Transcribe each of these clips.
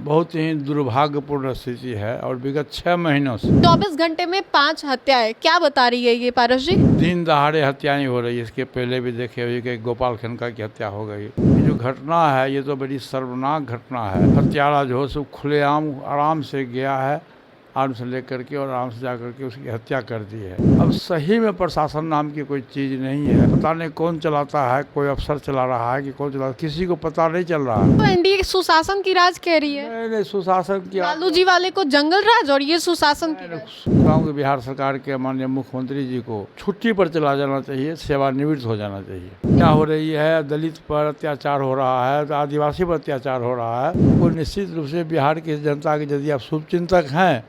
बहुत ही दुर्भाग्यपूर्ण स्थिति है और विगत 6 महीनों से 24 घंटे में 5 हत्याएं, क्या बता रही है ये पारस जी? दिन दहाड़े हत्याएं हो रही है। इसके पहले भी देखे हुए कि गोपाल खनका की हत्या हो गई। ये जो घटना है ये तो बड़ी शर्मनाक घटना है। हत्यारा जो है सो खुलेआम आराम से गया है, आराम से लेकर के और आराम से जाकर के उसकी हत्या कर दी है। अब सही में प्रशासन नाम की कोई चीज नहीं है। पता नहीं कौन चलाता है, कोई अफसर चला रहा है कि कौन चला, किसी को पता नहीं चल रहा है। तो एनडीए सुशासन की राज कह रही है। नहीं, सुशासन की लालू जी वाले को जंगल राज और ये सुशासन की राज। गाँव के बिहार सरकार के माननीय मुख्यमंत्री जी को छुट्टी पर चला जाना चाहिए, सेवानिवृत्त हो जाना चाहिए। क्या हो रही है, दलित पर अत्याचार हो रहा है, आदिवासी पर अत्याचार हो रहा है। वो निश्चित रूप से बिहार की जनता के यदि आप शुभचिंतक हैं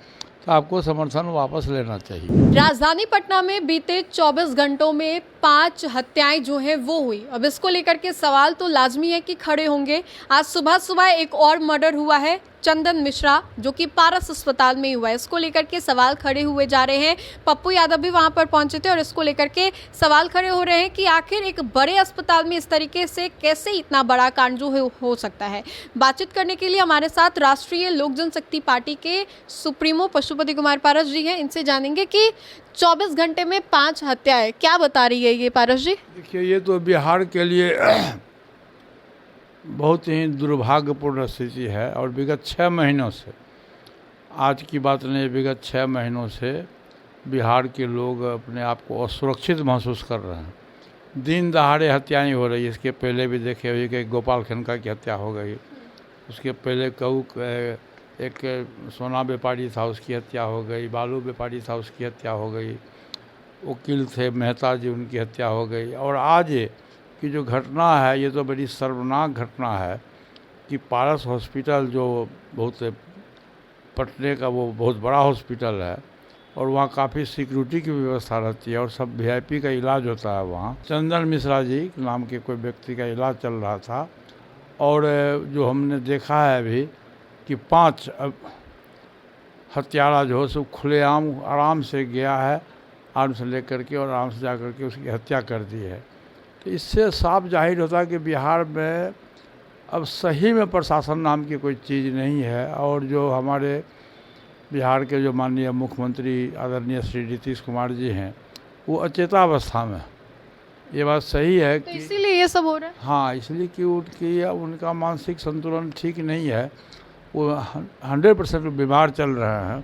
तो आपको समर्थन वापस लेना चाहिए। राजधानी पटना में बीते 24 घंटों में 5 हत्याएं जो हैं वो हुई। अब इसको लेकर के सवाल तो लाजमी है कि खड़े होंगे। आज सुबह सुबह एक और मर्डर हुआ है, चंदन मिश्रा, जो कि पारस अस्पताल में हुआ है। इसको लेकर के सवाल खड़े हुए जा रहे हैं। पप्पू यादव भी वहां पर पहुंचे थे और इसको लेकर के सवाल खड़े हो रहे हैं कि आखिर एक बड़े अस्पताल में इस तरीके से कैसे इतना बड़ा कांड जो हो सकता है। बातचीत करने के लिए हमारे साथ राष्ट्रीय लोक जनशक्ति पार्टी के सुप्रीमो पशुपति कुमार पारस जी हैं। इनसे जानेंगे कि 24 घंटे में 5 हत्याएं, क्या बता रही है ये पारस जी? देखिए, ये तो बिहार के लिए बहुत ही दुर्भाग्यपूर्ण स्थिति है और विगत 6 महीनों से, आज की बात नहीं, विगत 6 महीनों से बिहार के लोग अपने आप को असुरक्षित महसूस कर रहे हैं। दिन दहाड़े हत्याएं हो रही है। इसके पहले भी देखे हुए कि गोपाल खनका की हत्या हो गई। उसके पहले एक सोना व्यापारी था, उसकी हत्या हो गई। बालू व्यापारी था, उसकी हत्या हो गई। वकील थे मेहता जी, उनकी हत्या हो गई। और आज की जो घटना है ये तो बड़ी शर्मनाक घटना है कि पारस हॉस्पिटल, जो बहुत पटने का वो बहुत बड़ा हॉस्पिटल है और वहाँ काफ़ी सिक्योरिटी की व्यवस्था रहती है और सब वीआईपी का इलाज होता है वहाँ। चंदन मिश्रा जी नाम के कोई व्यक्ति का इलाज चल रहा था और जो हमने देखा है अभी कि 5 हत्यारा जो है सो खुलेआम आराम से गया है, आराम से लेकर के और आराम से जा कर के उसकी हत्या कर दी है। तो इससे साफ जाहिर होता है कि बिहार में अब सही में प्रशासन नाम की कोई चीज़ नहीं है। और जो हमारे बिहार के जो माननीय मुख्यमंत्री आदरणीय श्री नीतीश कुमार जी हैं, वो अचेतावस्था में, ये बात सही है तो कि इसीलिए ये सब हो रहा है। हाँ, इसलिए कि उनका मानसिक संतुलन ठीक नहीं है। वो 100% बीमार चल रहे हैं।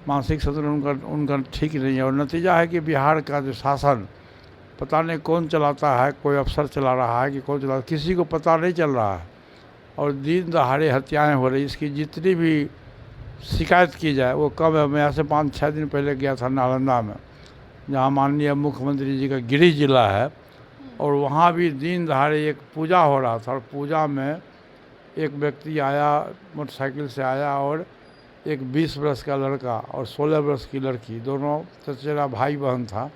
मानसिक संतुलन उनका ठीक नहीं है और नतीजा है कि बिहार का जो शासन पता नहीं कौन चलाता है, कोई अफसर चला रहा है कि कौन चला, किसी को पता नहीं चल रहा है। और दिन दहाड़े हत्याएं हो रही, इसकी जितनी भी शिकायत की जाए वो कम है। मैं यहाँ से 5-6 दिन पहले गया था नालंदा में, जहाँ माननीय मुख्यमंत्री जी का गृह जिला है, और वहाँ भी दिन दहाड़े एक पूजा हो रहा था और पूजा में एक व्यक्ति आया, मोटरसाइकिल से आया और एक 20 वर्ष का लड़का और 16 वर्ष की लड़की, दोनों चचेरा भाई बहन था,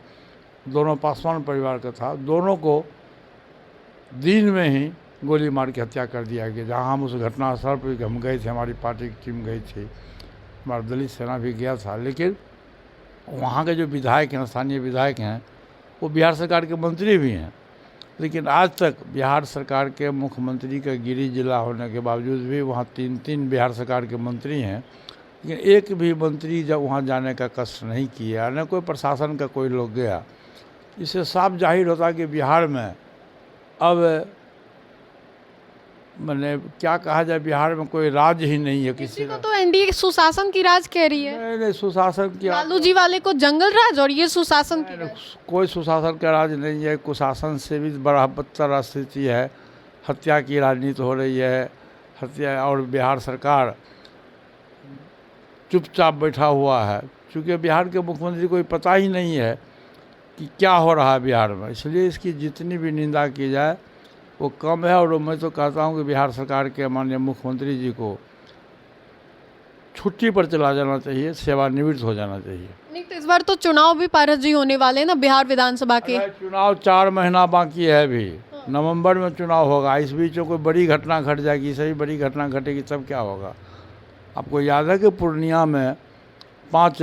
दोनों पासवान परिवार का था, दोनों को दिन में ही गोली मार के हत्या कर दिया गया। जहाँ हम उस घटनास्थल पर हम गए थे, हमारी पार्टी की टीम गई थी, हमारा दलित सेना भी गया था, लेकिन वहाँ के जो विधायक हैं, स्थानीय विधायक हैं, वो बिहार सरकार के मंत्री भी हैं, लेकिन आज तक बिहार सरकार के मुख्यमंत्री का गृह जिला होने के बावजूद भी वहाँ 3 बिहार सरकार के मंत्री हैं, लेकिन एक भी मंत्री जब वहाँ जाने का कष्ट नहीं किया, न कोई प्रशासन का कोई लोग गया। इससे साफ जाहिर होता है कि बिहार में अब मैंने क्या कहा जाए, बिहार में कोई राज ही नहीं है किसी को का। तो एनडीए सुशासन की राज कह रही है। नहीं, सुशासन की लालू जी वाले को जंगल राज और ये सुशासन की राज। कोई सुशासन का राज नहीं है। कुशासन से भी बड़ा बदतर स्थिति है। हत्या की राजनीति हो रही है, हत्या, और बिहार सरकार चुपचाप बैठा हुआ है, क्योंकि बिहार के मुख्यमंत्री को पता ही नहीं है कि क्या हो रहा है बिहार में। इसलिए इसकी जितनी भी निंदा की जाए वो कम है। और मैं तो कहता हूँ कि बिहार सरकार के माननीय मुख्यमंत्री जी को छुट्टी पर चला जाना चाहिए, सेवानिवृत्त हो जाना चाहिए। नहीं तो इस बार तो चुनाव भी पारस जी होने वाले हैं ना, बिहार विधानसभा के। चुनाव 4 महीना बाकी है अभी, नवंबर में चुनाव होगा। इस बीच में कोई बड़ी घटना घट जाएगी, सही बड़ी घटना घटेगी तब क्या होगा। आपको याद है कि पूर्णिया में 5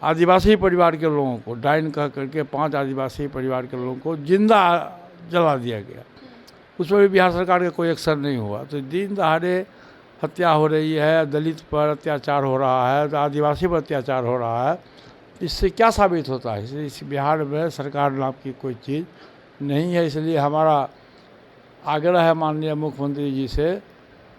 आदिवासी परिवार के लोगों को डाइन कह करके 5 आदिवासी परिवार के लोगों को जिंदा जला दिया गया। उस पर भी बिहार सरकार का कोई एक्शन नहीं हुआ। तो दिन दहाड़े हत्या हो रही है, दलित पर अत्याचार हो रहा है, आदिवासी पर अत्याचार हो रहा है। इससे क्या साबित होता है? इसलिए इस बिहार में सरकार नाम की कोई चीज़ नहीं है। इसलिए हमारा आग्रह है माननीय मुख्यमंत्री जी से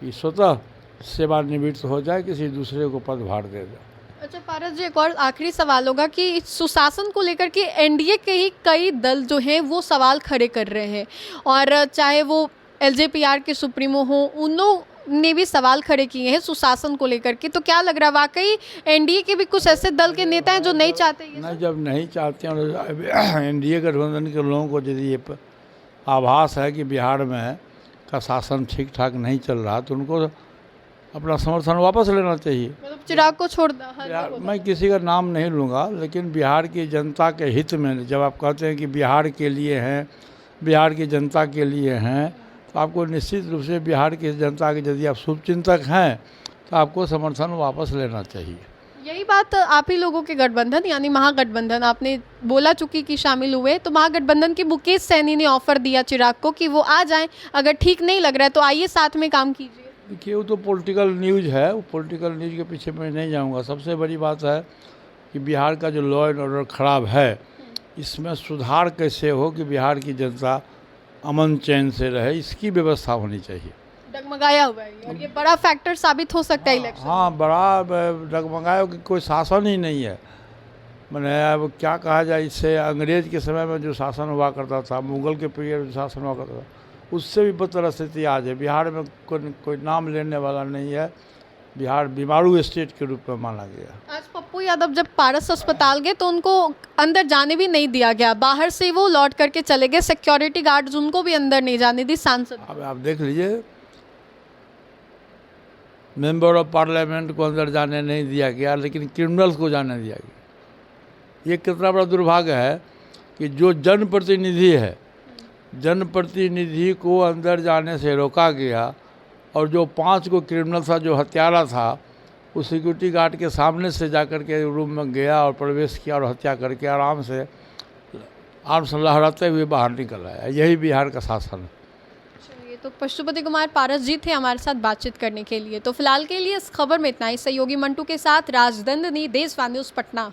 कि स्वतः सेवानिवृत्त हो जाए, किसी दूसरे को पदभार दे दे। अच्छा पारस जी, एक और आखिरी सवाल होगा कि सुशासन को लेकर के एनडीए के ही कई दल जो हैं वो सवाल खड़े कर रहे हैं, और चाहे वो एलजेपीआर के सुप्रीमो हो, उन लोग ने भी सवाल खड़े किए हैं सुशासन को लेकर के। तो क्या लग रहा है, वाकई एनडीए के भी कुछ ऐसे दल के नेता हैं जो नहीं चाहते ये नहीं, जब नहीं चाहते हैं, एनडीए गठबंधन के लोगों को यदि ये आभास है कि बिहार में का शासन ठीक ठाक नहीं चल रहा, तो उनको अपना समर्थन वापस लेना चाहिए। मतलब चिराग को छोड़ मैं किसी का नाम नहीं लूँगा, लेकिन बिहार की जनता के हित में जब आप कहते हैं कि बिहार के लिए हैं, बिहार की जनता के लिए हैं, तो आपको निश्चित रूप से बिहार की जनता के यदि आप शुभचिंतक हैं तो आपको समर्थन वापस लेना चाहिए। यही बात आप ही लोगों के गठबंधन यानी महागठबंधन, आपने बोला चुकी कि शामिल हुए, तो महागठबंधन के मुकेश सैनी ने ऑफर दिया चिराग को कि वो आ जाएं, अगर ठीक नहीं लग रहा है तो आइए साथ में काम कीजिए। देखिए, वो तो पॉलिटिकल न्यूज़ है, वो पॉलिटिकल न्यूज़ के पीछे मैं नहीं जाऊंगा। सबसे बड़ी बात है कि बिहार का जो लॉ एंड ऑर्डर ख़राब है, इसमें सुधार कैसे हो कि बिहार की जनता अमन चैन से रहे, इसकी व्यवस्था होनी चाहिए। डगमगाया हुआ है और ये बड़ा फैक्टर साबित हो सकता है इलेक्शन। हाँ, बड़ा डगमगाया कि कोई शासन ही नहीं है। मैंने अब क्या कहा जाए, इससे अंग्रेज के समय में जो शासन हुआ करता था, मुगल के पीरियड में शासन हुआ करता था, उससे भी बदतर स्थिति आज है। बिहार में कोई नाम लेने वाला नहीं है। बिहार बीमारू स्टेट के रूप में माना गया। आज पप्पू यादव जब पारस अस्पताल गए तो उनको अंदर जाने भी नहीं दिया गया, बाहर से वो लौट करके चले गए, सिक्योरिटी गार्ड्स उनको भी अंदर नहीं जाने दी। सांसद अब आप देख लीजिए, मेंबर ऑफ पार्लियामेंट को अंदर जाने नहीं दिया गया, लेकिन क्रिमिनल्स को जाने दिया गया। ये कितना बड़ा दुर्भाग्य है कि जो जनप्रतिनिधि है, जनप्रतिनिधि को अंदर जाने से रोका गया, और जो 5 को क्रिमिनल था, जो हत्यारा था, वो सिक्योरिटी गार्ड के सामने से जाकर के रूम में गया और प्रवेश किया और हत्या करके आराम से आर्म्स लहराते हुए बाहर निकल आया। यही बिहार का शासन है। चलिए, तो पशुपति कुमार पारस जी थे हमारे साथ बातचीत करने के लिए। तो फिलहाल के लिए इस खबर में इतना ही। सहयोगी मंटू के साथ राजदंडनी, देशवान न्यूज़, पटना।